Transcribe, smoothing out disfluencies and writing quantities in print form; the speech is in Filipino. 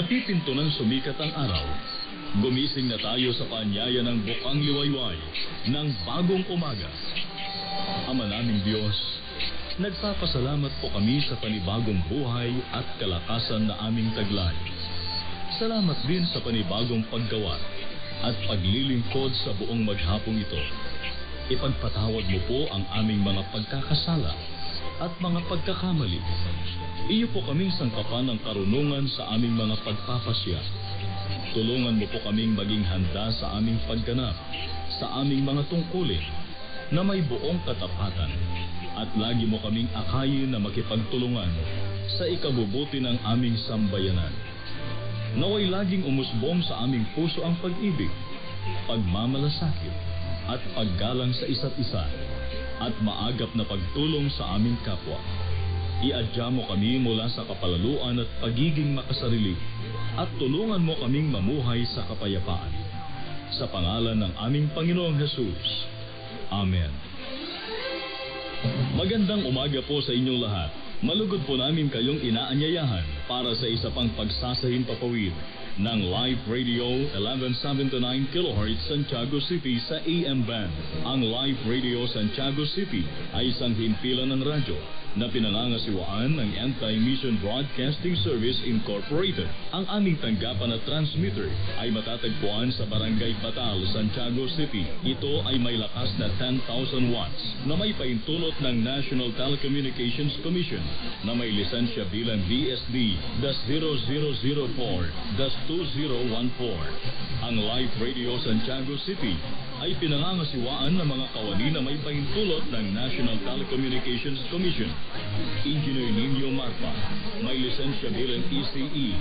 Napipinto ng sumikat ang araw. Gumising na tayo sa paanyaya ng bukang liwayway ng bagong umaga. Ama naming Diyos, nagpapasalamat po kami sa panibagong buhay at kalakasan na aming taglay. Salamat din sa panibagong paggawa at paglilingkod sa buong maghapong ito. Ipagpatawad mo po ang aming mga pagkakasala at mga pagkakamali. Iyo po kaming sangkapan ng karunungan sa aming mga pagpapasya. Tulungan mo po kaming maging handa sa aming pagganap, sa aming mga tungkulin na may buong katapatan. At lagi mo kaming akayin na makipagtulungan sa ikabubuti ng aming sambayanan. Naway laging umusbong sa aming puso ang pag-ibig, pagmamalasakit, at paggalang sa isa't isa, at maagap na pagtulong sa aming kapwa. Iadya mo kami mula sa kapalaluan at pagiging makasarili, at tulungan mo kaming mamuhay sa kapayapaan. Sa pangalan ng aming Panginoong Jesus. Amen. Magandang umaga po sa inyong lahat. Malugod po namin kayong inaanyayahan para sa isa pang pagsasahing papawid ng Live Radio 1179 kHz Santiago City sa AM band. Ang Live Radio Santiago City ay isang himpilan ng radyo na pinangangasiwaan ng Anti-Mission Broadcasting Service Incorporated. Ang aming tanggapan at transmitter ay matatagpuan sa Barangay Batal, Santiago City. Ito ay may lakas na 10,000 watts na may paintulot ng National Telecommunications Commission na may lisensya bilang BSD-0004-2014. Ang Live Radio Santiago City ay pinangangasiwaan ng mga kawani na may paintulot ng National Telecommunications Commission. Engineer Nino Marpa, may lisensya bilang ECE